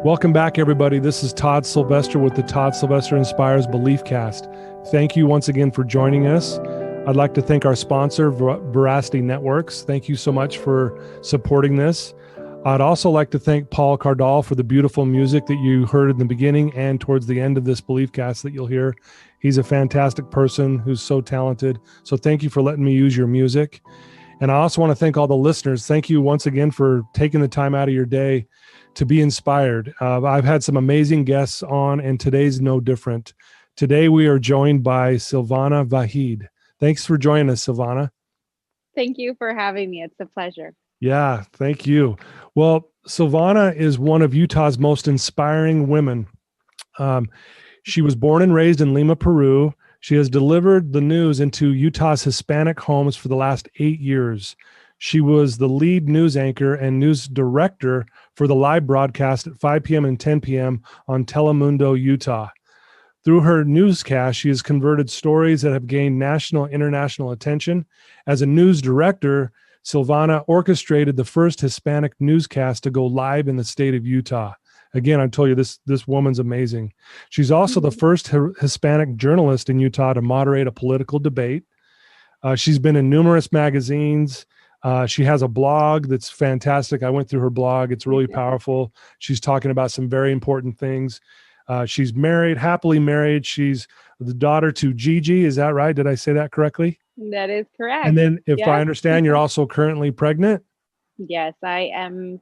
Welcome back, everybody. This is Todd Sylvester with the Todd Sylvester Inspires Belief Cast. Thank you once again for joining us. I'd like to thank our sponsor, Veracity Networks. Thank you so much for supporting this. I'd also like to thank Paul Cardall for the beautiful music that you heard in the beginning and towards the end of this Belief Cast that you'll hear. He's a fantastic person who's so talented. So thank you for letting me use your music. And I also want to thank all the listeners. Thank you once again for taking the time out of your day to be inspired. I've had some amazing guests on, and today's no different. Today we are joined by Silvana Vahid. Thanks for joining us, Silvana. Thank you for having me. It's a pleasure. Yeah, thank you. Well, Silvana is one of Utah's most inspiring women. She was born and raised in Lima, Peru. She has delivered the news into Utah's Hispanic homes for the last 8 years. She was the lead news anchor and news director for the live broadcast at 5 p.m. and 10 p.m. on Telemundo, Utah. Through her newscast, she has converted stories that have gained national and international attention. As a news director, Silvana orchestrated the first Hispanic newscast to go live in the state of Utah. Again, I told you this woman's amazing. She's also the first Hispanic journalist in Utah to moderate a political debate. She's been in numerous magazines. She has a blog that's fantastic. I went through her blog. It's really powerful. She's talking about some very important things. She's married, happily married. She's the daughter to Gigi. Is that right? Did I say that correctly? That is correct. And then if I understand, you're also currently pregnant? Yes, I am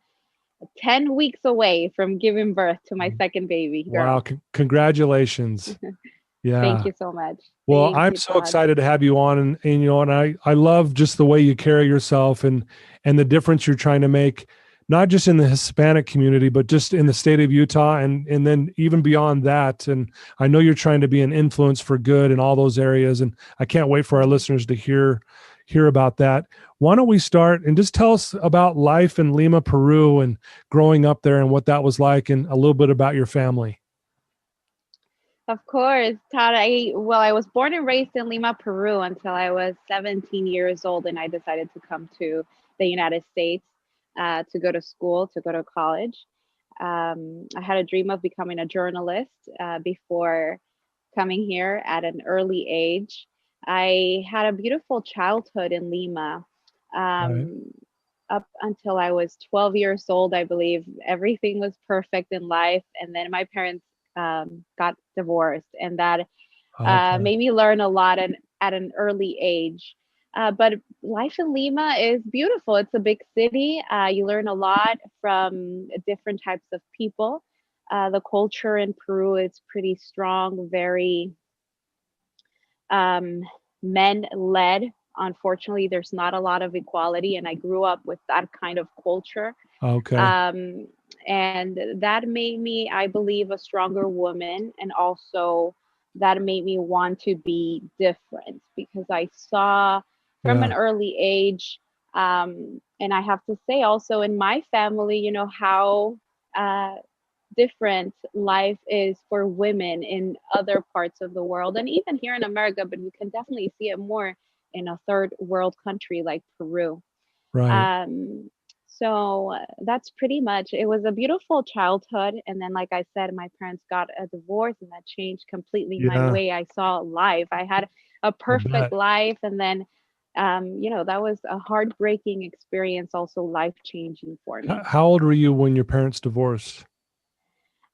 10 weeks away from giving birth to my second baby girl. Wow. Congratulations. Yeah. Thank you so much. Well, I'm so excited to have you on, and you know, and I love just the way you carry yourself and the difference you're trying to make, not just in the Hispanic community, but just in the state of Utah and then even beyond that. And I know you're trying to be an influence for good in all those areas. And I can't wait for our listeners to hear about that. Why don't we start and just tell us about life in Lima, Peru, and growing up there and what that was like, and a little bit about your family. Of course, Todd. I was born and raised in Lima, Peru until I was 17 years old, and I decided to come to the United States to go to school, to go to college. I had a dream of becoming a journalist before coming here at an early age. I had a beautiful childhood in Lima. Right. Up until I was 12 years old, I believe everything was perfect in life. And then my parents got divorced, and that made me learn a lot at an early age. But life in Lima is beautiful. It's a big city. You learn a lot from different types of people. The culture in Peru is pretty strong, very men led. Unfortunately, there's not a lot of equality, and I grew up with that kind of culture. Okay. And that made me, I believe, a stronger woman, and also that made me want to be different because I saw from an early age, and I have to say also in my family, you know, how different life is for women in other parts of the world and even here in America, but we can definitely see it more in a third world country like Peru. Right. So that's pretty much, it was a beautiful childhood. And then, like I said, my parents got a divorce, and that changed completely my way I saw life. I had a perfect life. And then, that was a heartbreaking experience, also life changing for me. How old were you when your parents divorced?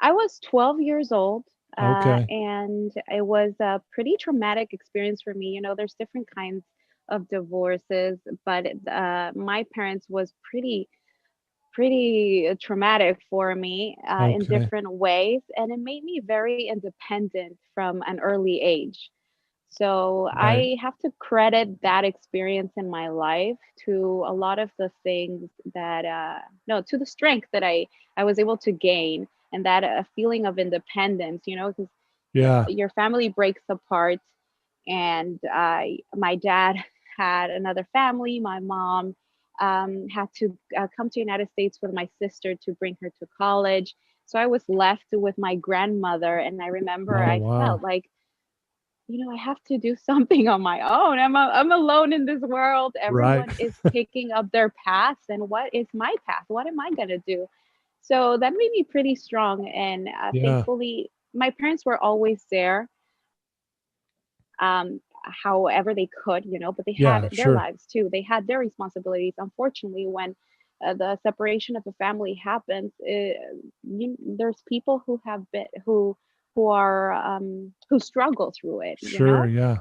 I was 12 years old. Okay. And it was a pretty traumatic experience for me. You know, there's different kinds of divorces, but my parents was pretty traumatic for me in different ways, and it made me very independent from an early age. So I have to credit that experience in my life to a lot of the things that no, to the strength that I was able to gain, and that a feeling of independence, you know, because your family breaks apart, and my dad had another family. My mom had to come to United States with my sister to bring her to college. So I was left with my grandmother, and I remember I felt like, you know, I have to do something on my own. I'm alone in this world. Everyone is picking up their paths, and what is my path? What am I gonna do? So that made me pretty strong. And Yeah. thankfully, my parents were always there, however they could, but they had their Yeah, lives sure. too. They had their responsibilities. Unfortunately, when the separation of the family happens, there's people who have been who struggle through it. Sure, yeah.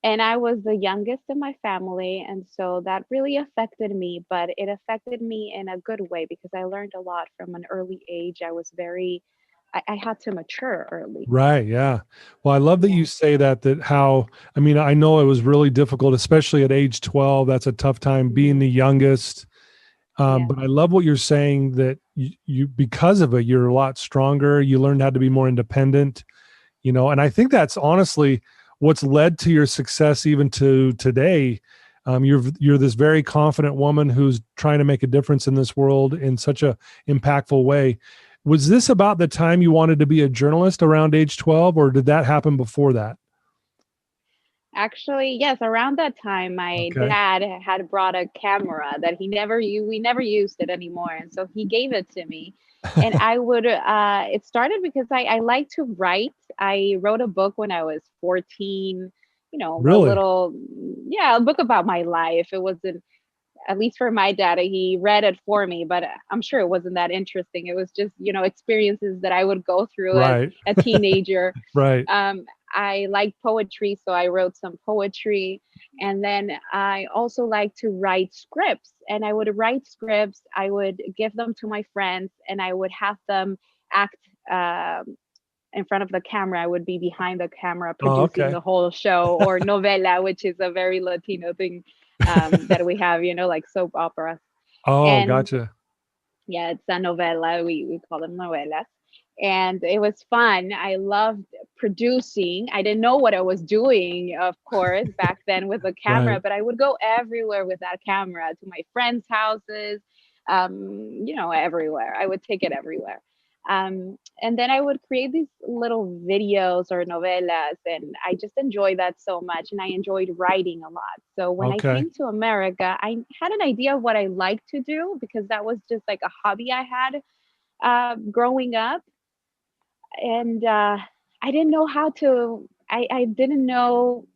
And I was the youngest in my family, and so that really affected me, but it affected me in a good way because I learned a lot from an early age. I had to mature early. Right, yeah. Well, I love that Yeah. you say that how I mean, I know it was really difficult, especially at age 12. That's a tough time being Hmm. the youngest. Yes. But I love what you're saying that you because of it, you're a lot stronger. You learned how to be more independent, and I think that's honestly what's led to your success even to today. You're this very confident woman who's trying to make a difference in this world in such a impactful way. Was this about the time you wanted to be a journalist around age 12, or did that happen before that? Actually, yes, around that time, my Okay. dad had brought a camera that we never used it anymore. And so he gave it to me. And it started because I like to write. I wrote a book when I was 14, a Really? little, yeah, a book about my life. It wasn't, at least for my dad, he read it for me, but I'm sure it wasn't that interesting. It was just, experiences that I would go through as Right. a teenager. Right. um, I like poetry, so I wrote some poetry. And then I also like to write scripts. And I would write scripts, I would give them to my friends, and I would have them act in front of the camera. I would be behind the camera Oh, producing okay. the whole show, or novela, which is a very Latino thing that we have, like soap operas. Oh, And gotcha. yeah, it's a novela. We call them novelas. And it was fun. I loved producing. I didn't know what I was doing, of course, back then with the camera, Right. but I would go everywhere with that camera, to my friends' houses, everywhere. I would take it everywhere. And then I would create these little videos or novelas, and I just enjoyed that so much. And I enjoyed writing a lot. So when I Okay. came to America, I had an idea of what I liked to do because that was just like a hobby I had growing up. And I didn't know I didn't know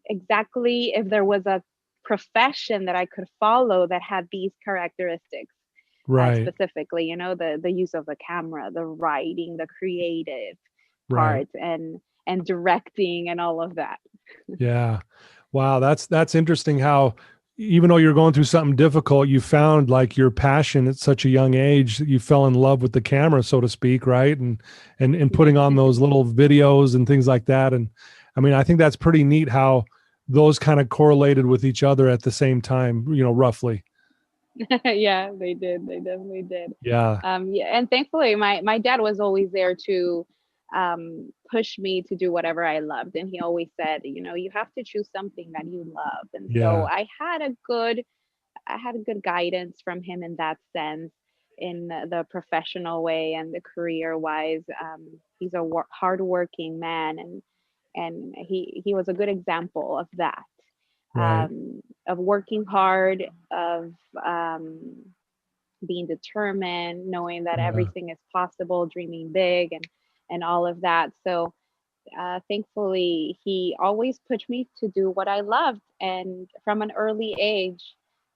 exactly if there was a profession that I could follow that had these characteristics, Right. specifically, the use of the camera, the writing, the creative Right. part, and directing and all of that. Yeah. Wow, that's interesting how even though you're going through something difficult, you found like your passion at such a young age that you fell in love with the camera, so to speak, right? And putting on those little videos and things like that. And I mean, I think that's pretty neat how those kind of correlated with each other at the same time, roughly. Yeah, they did. They definitely did. Yeah. Yeah, and thankfully, my dad was always there to push me to do whatever I loved, and he always said, you have to choose something that you love. And so Yeah. I had a good guidance from him in that sense, in the professional way and the career wise. He's a hardworking man, and he was a good example of that, Right. of working hard, of um, being determined, knowing that Yeah. everything is possible, dreaming big, and all of that. So thankfully, he always pushed me to do what I loved, and from an early age.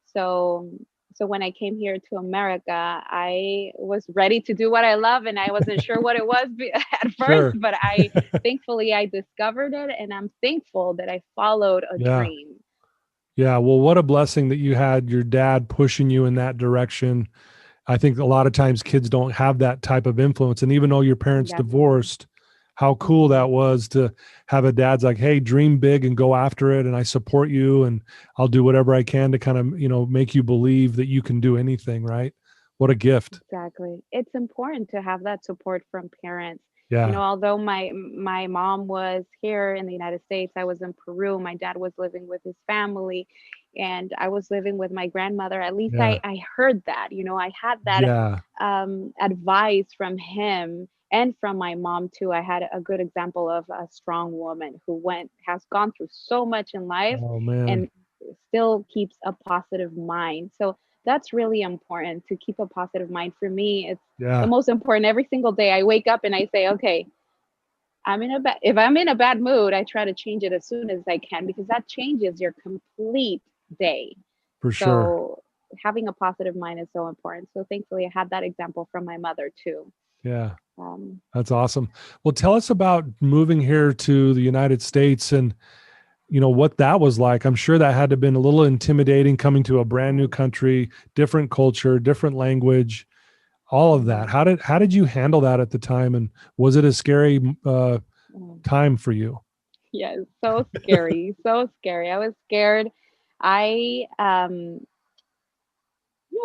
So so when I came here to America, I was ready to do what I love, and I wasn't sure what it was at first, Sure. but I thankfully I discovered it, and I'm thankful that I followed a Yeah. dream. Yeah. Well, what a blessing that you had your dad pushing you in that direction. I think a lot of times kids don't have that type of influence. And even though your parents Definitely. divorced, how cool Hmm. that was to have a dad's like, hey, dream big and go after it. And I support you and I'll do whatever I can to kind of, make you believe that you can do anything, right? What a gift. Exactly. It's important to have that support from parents. Yeah. Although my mom was here in the United States, I was in Peru. My dad was living with his family, and I was living with my grandmother. At least Yeah. I heard that. I had that Yeah. advice from him and from my mom too. I had a good example of a strong woman who has gone through so much in life Oh man. and still keeps a positive mind. So that's really important to keep a positive mind. For me, it's the Yeah, most important. Every single day I wake up and I say, okay, if I'm in a bad mood, I try to change it as soon as I can, because that changes your complete day. for sure. So having a positive mind is so important. So thankfully I had that example from my mother too. Yeah, Um, that's awesome. Well, tell us about moving here to the United States and what that was like. I'm sure that had to have been a little intimidating coming to a brand new country, different culture, different language, all of that. mhm, How did you handle that at the time, and was it a scary mhm. time for you? Yeah, so scary, so scary. I was scared. I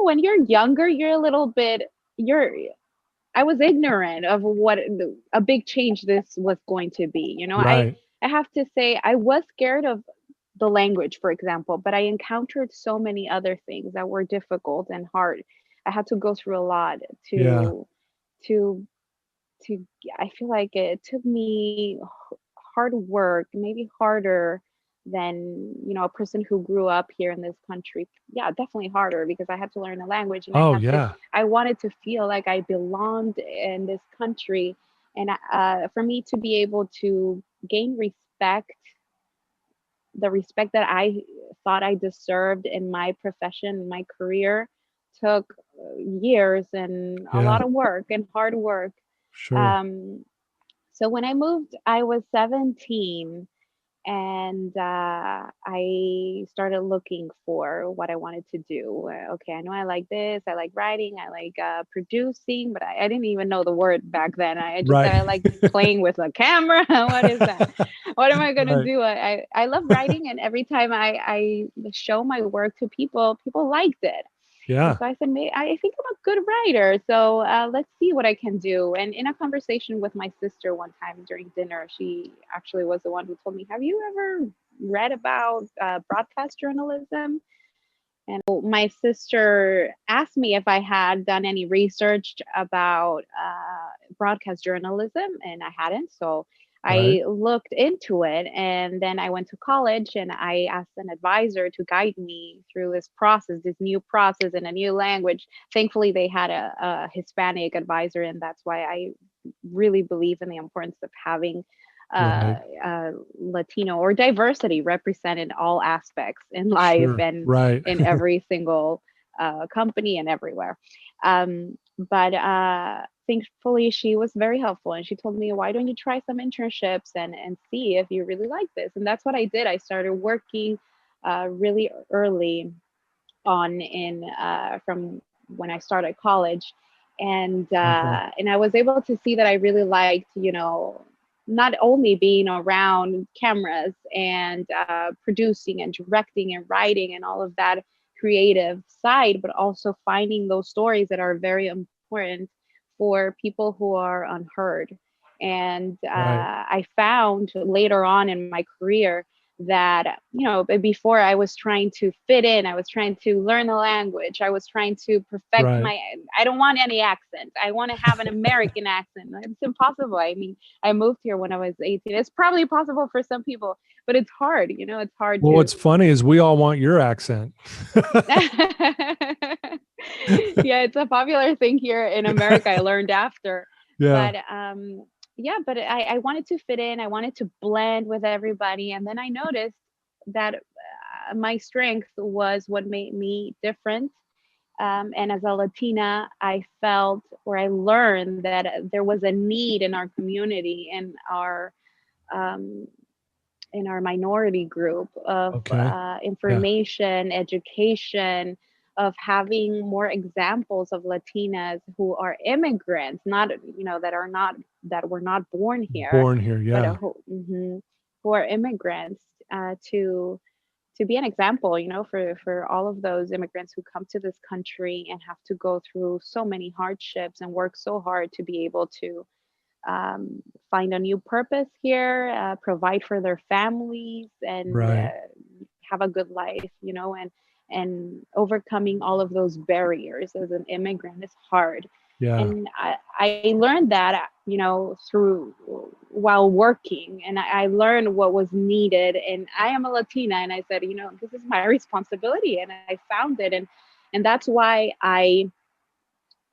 when you're younger, you're a little bit you're I was ignorant of what a big change this was going to be. Right. I have to say I was scared of the language, for example, but I encountered so many other things that were difficult and hard. I had to go through a lot Yeah. to to I feel like it took me hard work, maybe harder than, a person who grew up here in this country. Yeah, definitely harder, because I had to learn the language, and Oh, yeah. I wanted to feel like I belonged in this country. And for me to be able to gain respect, the respect that I thought I deserved in my profession, my career, took years and a Yeah. lot of work and hard work. Sure. Um, so when I moved, I was 17, and I started looking for what I wanted to do. Okay, I know I like this. I like writing. I like producing, but I didn't even know the word back then. I just said Right. I like playing with a camera. What is that? What am I gonna Right. do? I love writing, and every time I show my work to people, people liked it. And Yeah. so I said, I think I'm a good writer. So let's see what I can do. And in a conversation with my sister one time during dinner, she actually was the one who told me, have you ever read about broadcast journalism? And my sister asked me if I had done any research about broadcast journalism, and I hadn't. So Right. I looked into it, and then I went to college and I asked an advisor to guide me through this process, this new process in a new language. Thankfully, they had a Hispanic advisor, and that's why I really believe in the importance of having uh, Right. Latino or diversity represented in all aspects in life Sure. and Right. in every single company and everywhere. But thankfully, she was very helpful, and she told me, "Why don't you try some internships and see if you really like this?" And that's what I did. I started working really early on in from when I started college, Okay. and I was able to see that I really liked, not only being around cameras and producing and directing and writing and all of that creative side, but also finding those stories that are very important for people who are unheard. And Right. I found later on in my career that before I was trying to fit in, I was trying to learn the language, I was trying to perfect Right. my, I don't want any accent, I want to have an American accent. It's impossible. I mean, I moved here when I was 18. It's probably possible for some people, but it's hard. It's hard Well, to what's funny is we all want your accent. yeah, it's a popular thing here in America, I learned after. Yeah. But yeah, but I wanted to fit in, I wanted to blend with everybody, and then I noticed that my strength was what made me different. And as a Latina, I felt, or I learned, that there was a need in our community, um, in our minority group, of Okay. Yeah. information, education, of having more examples of Latinas who are immigrants, not, that were not born here, Born here. but Yeah. who are immigrants, to be an example, for all of those immigrants who come to this country and have to go through so many hardships and work so hard to be able to find a new purpose here, provide for their families, and Right. have a good life, and overcoming all of those barriers as an immigrant is hard. Yeah. And I learned that, through while working, and I learned what was needed. And I am a Latina, and I said, this is my responsibility, and I found it. And that's why I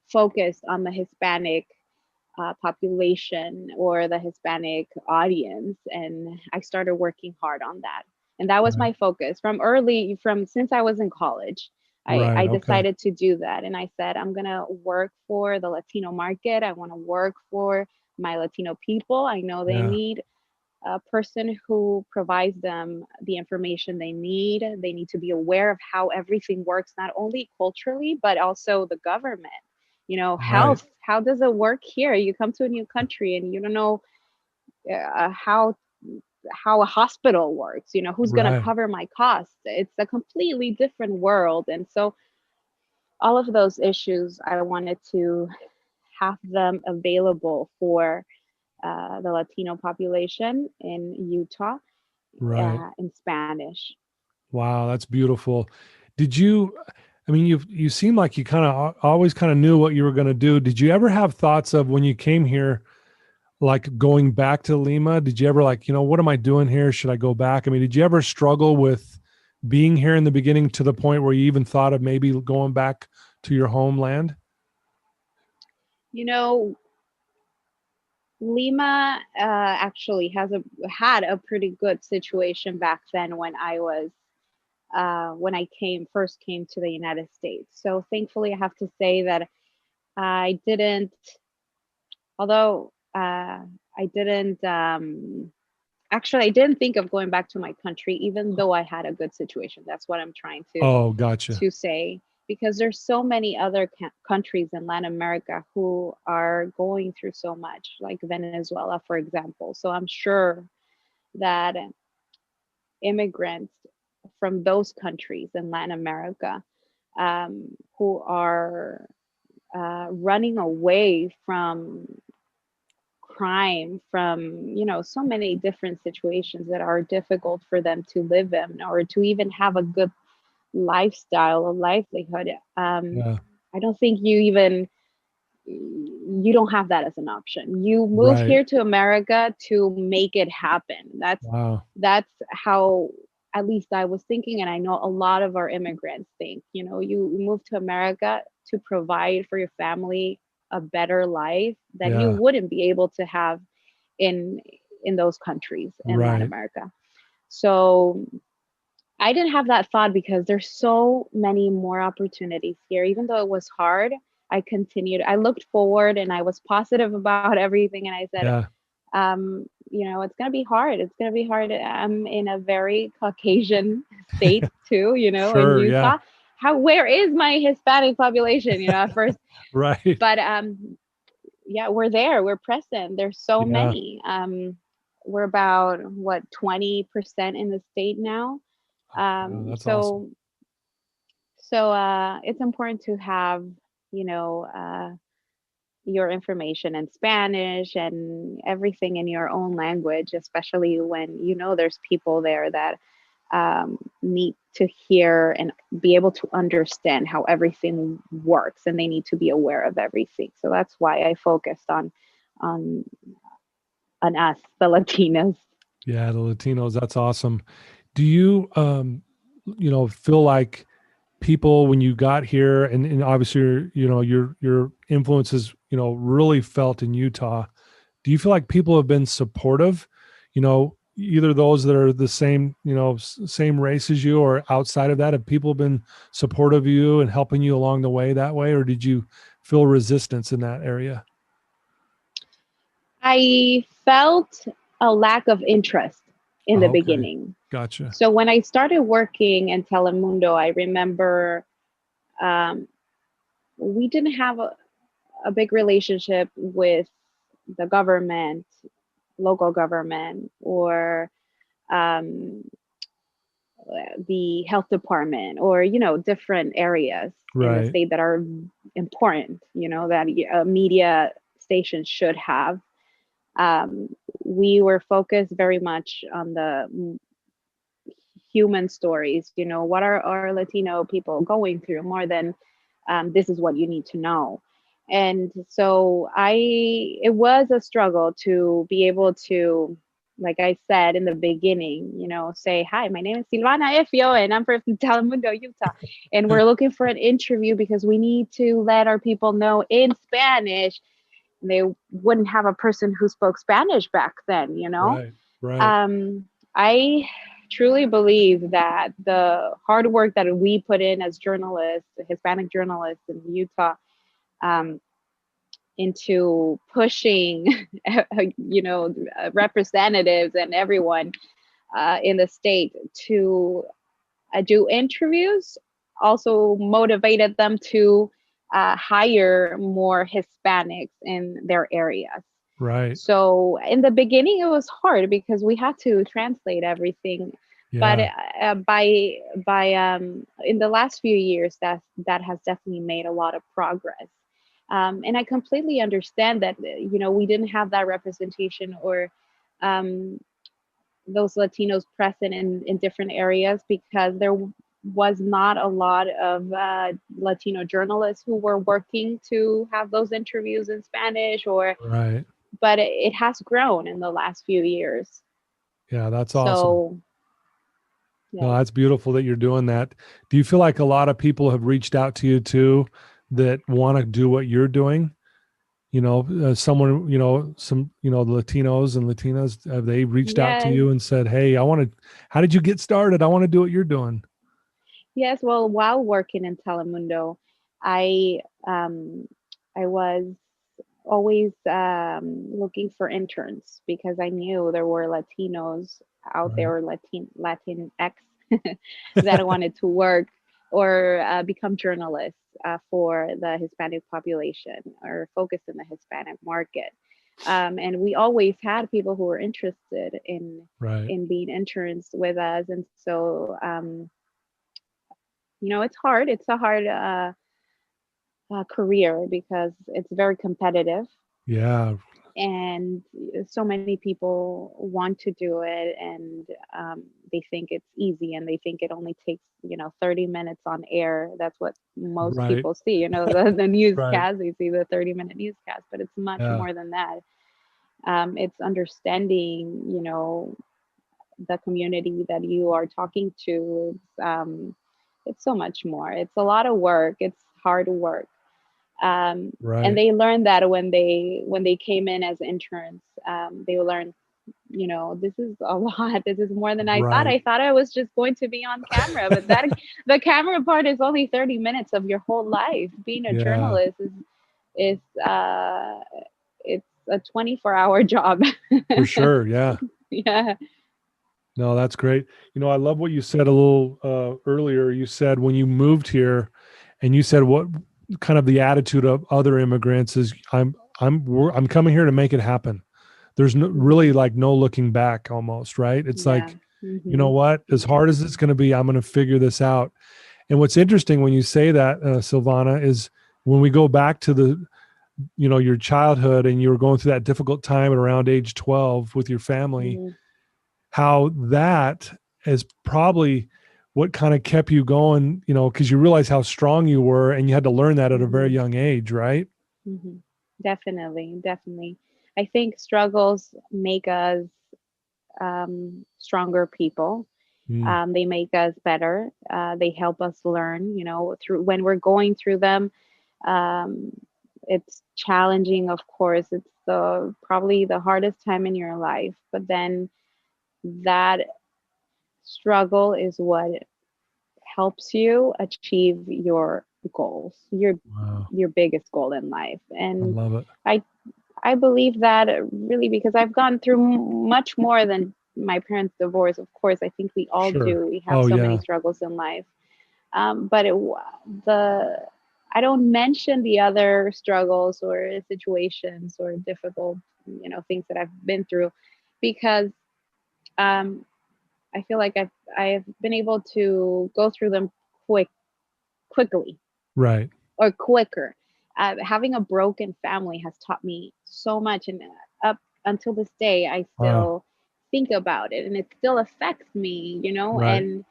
focused on the Hispanic population or the Hispanic audience. And I started working hard on that. And that was Right. my focus from since I was in college. Right. I Okay. decided to do that. And I said, I'm going to work for the Latino market. I want to work for my Latino people. I know they Yeah. need a person who provides them the information they need. They need to be aware of how everything works, not only culturally, but also the government. Right. Health, how does it work here? You come to a new country and you don't know how a hospital works, who's going to Right. cover my costs. It's a completely different world. And so all of those issues, I wanted to have them available for the Latino population in Utah Right. in Spanish. Wow, that's beautiful. Did you, I mean, you seem like you kind of always kind of knew what you were going to do. Did you ever have thoughts of when you came here, like going back to Lima? Did you ever like, what am I doing here? Should I go back? I mean, did you ever struggle with being here in the beginning to the point where you even thought of maybe going back to your homeland? You know, Lima actually had a pretty good situation back then when I first came to the United States. So thankfully, I have to say that I didn't, although I didn't actually I didn't think of going back to my country, even though I had a good situation. That's what I'm trying Oh, gotcha. to say, because there's so many other countries in Latin America who are going through so much, like Venezuela, for example. So I'm sure that immigrants from those countries in Latin America who are running away from crime, from so many different situations that are difficult for them to live in or to even have a good lifestyle, a livelihood. Yeah. I don't think you don't have that as an option. You move Right. here to America to make it happen. Wow. That's how at least I was thinking, and I know a lot of our immigrants think. You move to America to provide for your family a better life that you Yeah. wouldn't be able to have in in those countries in Latin Right. America. So I didn't have that thought because there's so many more opportunities here. Even though it was hard, I continued. I looked forward and I was positive about everything. And I said, Yeah. it's going to be hard. It's going to be hard. I'm in a very Caucasian state too, in Sure. Yeah. Utah. Where is my Hispanic population, at first? Right. But yeah, we're there. We're present. There's so Yeah. many. We're about what 20% in the state now. Wow, Um, that's awesome. so it's important to have, you know, uh, your information in Spanish and everything in your own language, especially when there's people there that need to hear and be able to understand how everything works, and they need to be aware of everything. So that's why I focused on on us, the Latinos. Yeah, the Latinos, that's awesome. Do you feel like people when you got here and obviously your influences, really felt in Utah. Do you feel like people have been supportive? Either those that are the same, same race as you or outside of that, have people been supportive of you and helping you along the way that way? Or did you feel resistance in that area? I felt a lack of interest in the Oh, okay. beginning. Gotcha. So when I started working in Telemundo, I remember um, we didn't have a big relationship with the government, local government, or um, the health department, or different areas in the Right. state that are important. That a media station should have. Um, we were focused very much on the human stories. What are our Latino people going through more than this is what you need to know. And so it was a struggle to be able to like I said in the beginning, say, hi, my name is Silvana Effio, and I'm from Telemundo, Utah. And we're looking for an interview because we need to let our people know in Spanish. And they wouldn't have a person who spoke Spanish back then, Right. Right. I truly believe that the hard work that we put in as journalists, Hispanic journalists in Utah, um, into pushing, representatives and everyone in the state to do interviews, also motivated them to hire more Hispanics in their areas. Right. So in the beginning, it was hard because we had to translate everything. But Yeah. by in the last few years, that has definitely made a lot of progress. And I completely understand that we didn't have that representation or um, those Latinos present in different areas because there was not a lot of Latino journalists who were working to have those interviews in Spanish or Right. but it has grown in the last few years. Yeah, that's awesome. So, No, yes. that's beautiful that you're doing that. Do you feel like a lot of people have reached out to you too that want to do what you're doing? Someone, some, Latinos and Latinas, have they reached out to Yes. you and said, "Hey, how did you get started? I want to do what you're doing." Yes. Well, while working in Telemundo, I um, I was always looking for interns because I knew there were Latinos out Right. there, or Latinx that wanted to work or become journalists for the Hispanic population or focus in the Hispanic market. And we always had people who were interested Right. in being interns with us, and so it's hard. It's a hard career because it's very competitive Yeah. and so many people want to do it, and they think it's easy and they think it only takes 30 minutes on air. That's what most Right. people see, the Right. newscast. They see the 30-minute newscast, but it's much Yeah. more than that. It's understanding the community that you are talking to. It's so much more. It's a lot of work. It's hard work. And Right. they learned that when they came in as interns. They learned, this is a lot. This is more than I thought. Right. I thought I was just going to be on camera, but that the camera part is only 30 minutes of your whole life. Being a Yeah. journalist is uh it's a 24-hour job. For sure. Yeah. Yeah. No, that's great. I love what you said a little earlier. You said when you moved here, and you said what kind of the attitude of other immigrants is, I'm coming here to make it happen. There's no, Hmm. really like no looking back almost, right? It's Yeah. like, you know Hmm. what? As hard as it's going to be, I'm going to figure this out. And what's interesting when you say that, Silvana, is when we go back to your childhood and you were going through that difficult time at around age 12 with your family, Hmm. how that is probably what kind of kept you going, because you realize how strong you were and you had to learn that at a very Hmm. young age, right? Hmm. Definitely, definitely. I think struggles make us stronger people. Mm, They make us better. They help us learn, through when we're going through them. Um, it's challenging, of course. It's the probably the hardest time in your life, but then that struggle is what helps you achieve your goals, wow. your biggest goal in life. I And love it. I I believe that really because I've gone through much more than my parents' divorce. Of course, I think we all Sure. do. We have Oh so many yeah. struggles in life. But the I don't mention the other struggles or situations or difficult, things that I've been through, because um, I feel like I've been able to go through them quickly Right. or quicker. Having a broken family has taught me so much, and up until this day, I Wow. still think about it, and it still affects me, Right.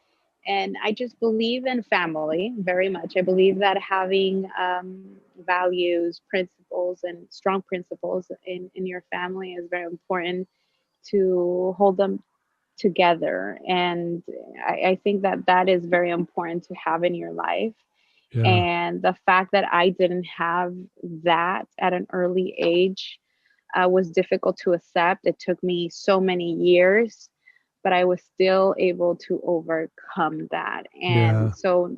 and I just believe in family very much. I believe that having values, principles, and strong principles in your family is very important to hold them together. And I think that that is very important to have in your life. Yeah. And the fact that I didn't have that at an early age was difficult to accept. It took me so many years, but I was still able to overcome that. And Yeah. so,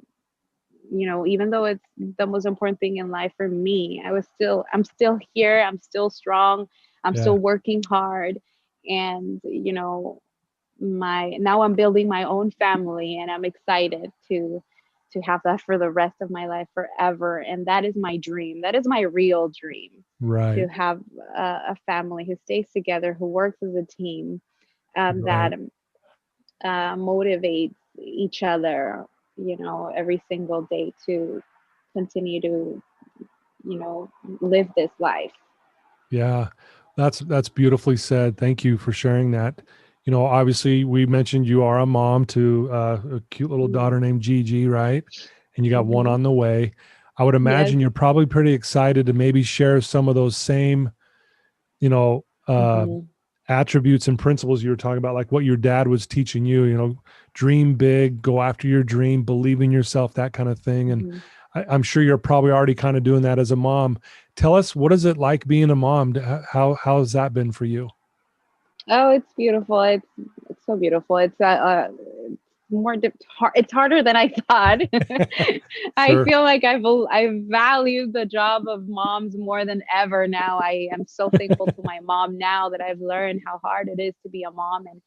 even though it's the most important thing in life for me, I'm still here, I'm still strong, I'm Yeah. still working hard. And, my now I'm building my own family, and I'm excited to have that for the rest of my life forever. And that is my dream. That is my real dream, to Right. have a family who stays together, who works as a team, that Right. motivates each other, every single day to continue to, live this life. Yeah, that's beautifully said. Thank you for sharing that. Obviously, we mentioned you are a mom to a cute little Mhm. daughter named Gigi, right? And you got one Mhm. on the way. I would Yes. imagine you're probably pretty excited to maybe share some of those same, you know, uh, Mhm. attributes and principles you were talking about, like what your dad was teaching you. Dream big, go after your dream, believe in yourself, that kind of thing. And Mhm. I'm sure you're probably already kind of doing that as a mom. Tell us, what is it like being a mom? How has that been for you? Oh, it's beautiful. It's so beautiful. It's it's harder than I thought. I Sure. feel like I value the job of moms more than ever now. I am so thankful to my mom now that I've learned how hard it is to be a mom. And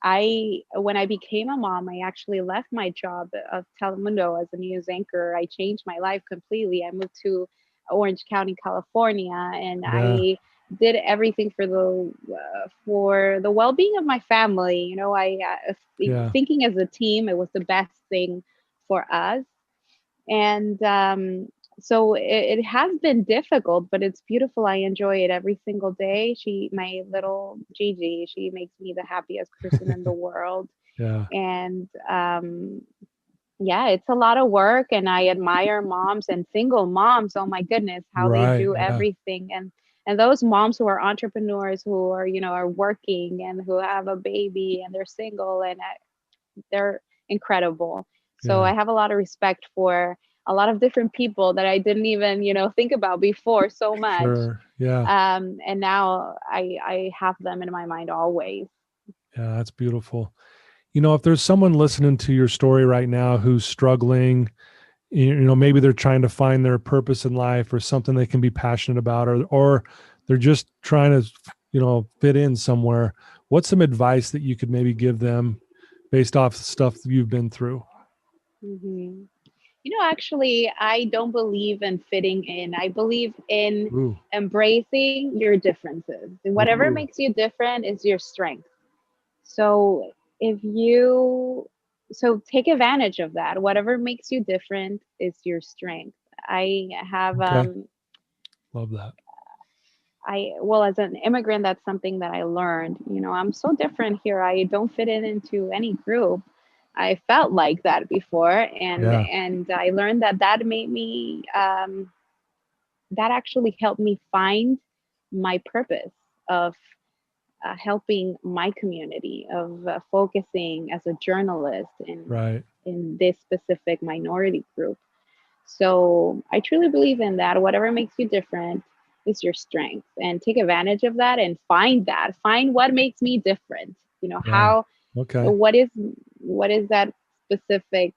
I when I became a mom, I actually left my job of Telemundo as a news anchor. I changed my life completely. I moved to Orange County, California, and Yeah. I did everything for the well-being of my family. Yeah. Thinking as a team, it was the best thing for us. And so it has been difficult, but it's beautiful. I enjoy it every single day. My little Gigi, she makes me the happiest person in the world. Yeah. And yeah, it's a lot of work, and I admire moms and single moms. Oh my goodness, how they Right. do Yeah. everything. And those moms who are entrepreneurs, who are, are working and who have a baby and they're single, and they're incredible. So Yeah. I have a lot of respect for a lot of different people that I didn't even, think about before so much. Sure. Yeah. And now I have them in my mind always. Yeah. That's beautiful. If there's someone listening to your story right now who's struggling, maybe they're trying to find their purpose in life or something they can be passionate about, or they're just trying to, fit in somewhere. What's some advice that you could maybe give them based off the stuff that you've been through? Hmm. Actually, I don't believe in fitting in. I believe in Ooh. embracing your differences. And whatever Ooh. makes you different is your strength. So if you so take advantage of that. Whatever makes you different is your strength. I have Okay. Love that. I well, as an immigrant, that's something that I learned. I'm so different here. I don't fit in into any group. I felt like that before, and Yeah. and I learned that that made me that actually helped me find my purpose of helping my community, of focusing as a journalist Right. in this specific minority group. So I truly believe in that. Whatever makes you different is your strength, and take advantage of that and find that. Find what makes me different. Yeah. How Okay. what is that specific,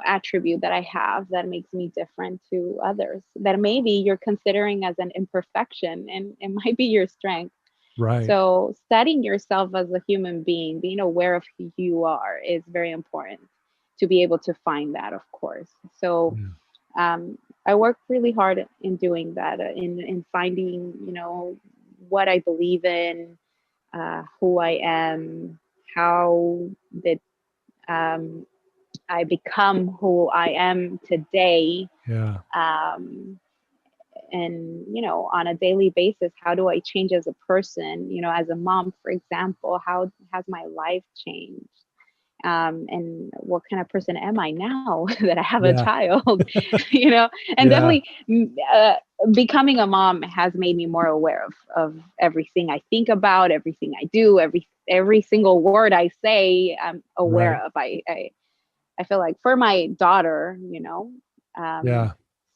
attribute that I have that makes me different to others, that maybe you're considering as an imperfection, and it might be your strength. Right. So studying yourself as a human being, being aware of who you are, is very important to be able to find that, of course. So Yeah. um, I work really hard in doing that, in finding, what I believe in, who I am, how did um, I become who I am today, Yeah. um, and on a daily basis, how do I change as a person? As a mom, for example, how has my life changed? and what kind of person am I now that I have a Yeah. child, and Yeah. definitely uh, becoming a mom has made me more aware of everything I think about, everything I do, every single word I say, I'm aware Right. of. I feel like for my daughter, Yeah.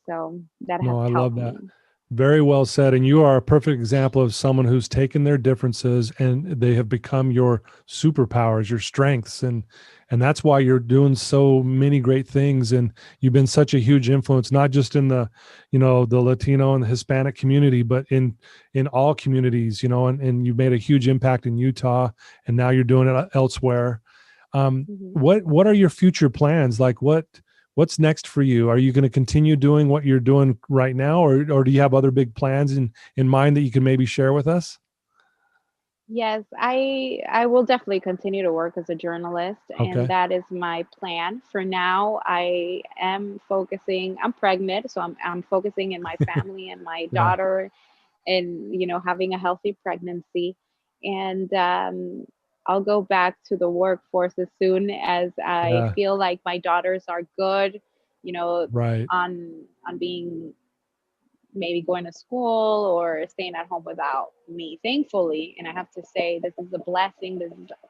so that has No, I love helped that. me. Very well said. And you are a perfect example of someone who's taken their differences and they have become your superpowers, your strengths. And that's why you're doing so many great things. And you've been such a huge influence, not just in the Latino and the Hispanic community, but in all communities, and you've made a huge impact in Utah, and now you're doing it elsewhere. Mhm. What are your future plans? Like what's next for you? Are you going to continue doing what you're doing right now, or do you have other big plans in mind that you can maybe share with us? Yes, I will definitely continue to work as a journalist, and Okay. that is my plan. For now, I am focusing. I'm pregnant, so I'm focusing in my family and my Yeah. daughter, and having a healthy pregnancy. And I'll go back to the workforce as soon as I Yeah. feel like my daughters are good, you know, Right. on being maybe going to school or staying at home without me, thankfully. And I have to say, this is a blessing.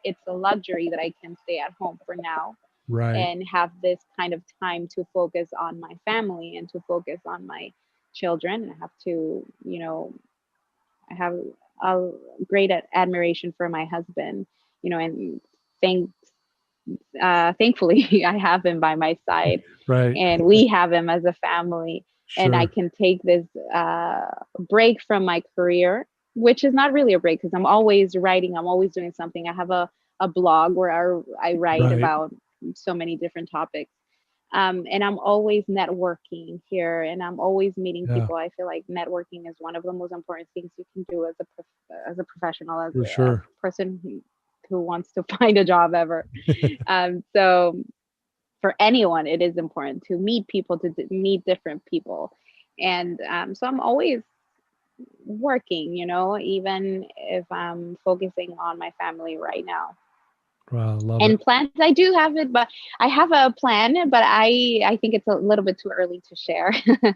It's a luxury that I can stay at home for now Right. and have this kind of time to focus on my family and to focus on my children. And I have to, I have a great admiration for my husband, and thank thankfully I have him by my side, Right. and we have him as a family. And I Sure. can take this break from my career, which is not really a break because I'm always writing, I'm always doing something. I have a blog where I write Right. about so many different topics. And I'm always networking here, and I'm always meeting Yeah. people. I feel like networking is one of the most important things you can do as as a professional, as For a sure. person who wants to find a job ever. So for anyone, it is important to meet people, to meet different people. And so I'm always working, even if I'm focusing on my family right now. Wow, I love it. And plans, I do have it, but I have a plan, but I think it's a little bit too early to share.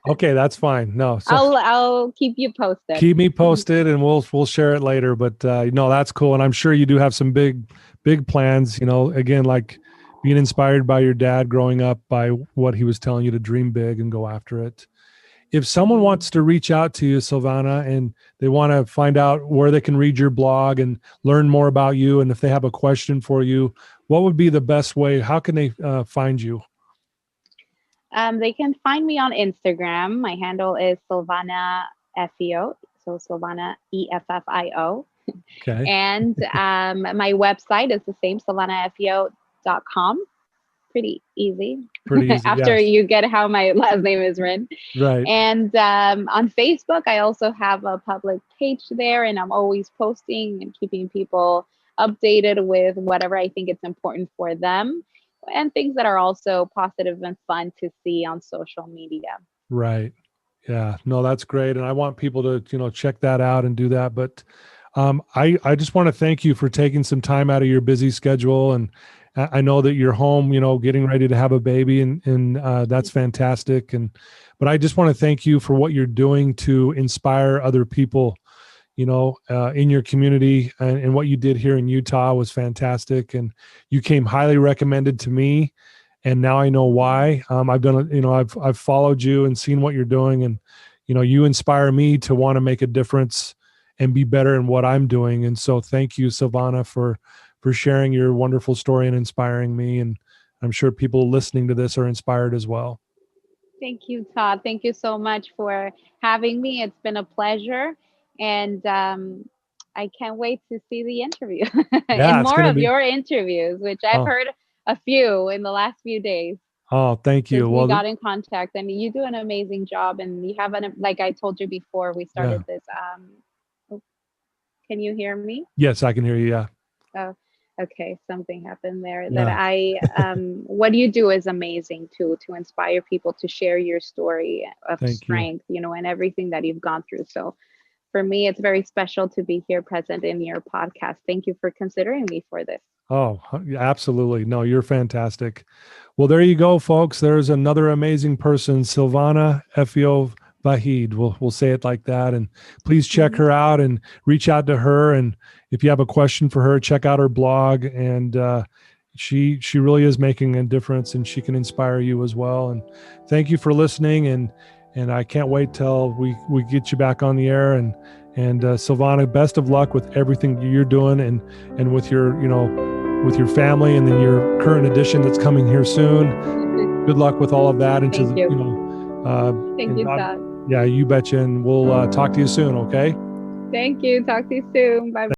Okay, that's fine. No, so I'll keep you posted. keep me posted and we'll share it later. But no, that's cool. And I'm sure you do have some big plans, again, like being inspired by your dad growing up, by what he was telling you to dream big and go after it. If someone Mhm. wants to reach out to you, Silvana, and they want to find out where they can read your blog and learn more about you, and if they have a question for you, what would be the best way? How can they find you? They can find me on Instagram. My handle is Silvana Effio. So Silvana EFFIO. Okay. And my website is the same, silvanafio.com. Pretty easy Pretty easy. after Yes. you get how my last name is written. Right. And on Facebook, I also have a public page there, and I'm always posting and keeping people updated with whatever I think it's important for them and things that are also positive and fun to see on social media. Right. Yeah. No, that's great. And I want people to, check that out and do that. But I just want to thank you for taking some time out of your busy schedule. And I know that you're home, getting ready to have a baby, and that's fantastic. But I just want to thank you for what you're doing to inspire other people, in your community, and what you did here in Utah was fantastic. And you came highly recommended to me, and now I know why. I've done, I've followed you and seen what you're doing, and you inspire me to want to make a difference and be better in what I'm doing. And so, thank you, Silvana, for sharing your wonderful story and inspiring me. And I'm sure people listening to this are inspired as well. Thank you, Todd. Thank you so much for having me. It's been a pleasure. And I can't wait to see the interview Yeah, and it's more gonna of be. your interviews, which I've Oh, heard a few in the last few days oh, thank since you. we Well, got in contact. And you do an amazing job. And you have like I told you before we yeah. started this. Oh, can you hear me? Yes, I can hear you. Yeah, Oh, okay. Something happened there. That yeah. what you do is amazing to inspire people to share your story of Thank you. strength, and everything that you've gone through. So for me, it's very special to be here present in your podcast. Thank you for considering me for this. Oh, absolutely. No, you're fantastic. Well, there you go, folks. There's another amazing person, Silvana Effio Vahid. We'll say it like that. And please check her out and reach out to her. And if you have a question for her, check out her blog. And she really is making a difference, and she can inspire you as well. And thank you for listening. And I can't wait till we get you back on the air. And Silvana, best of luck with everything you're doing, and with your with your family, and then your current edition that's coming here soon. Good luck with all of that. And Thank you. Thank you, Todd. Yeah, you betcha. And we'll talk to you soon. Okay. Thank you. Talk to you soon. Bye.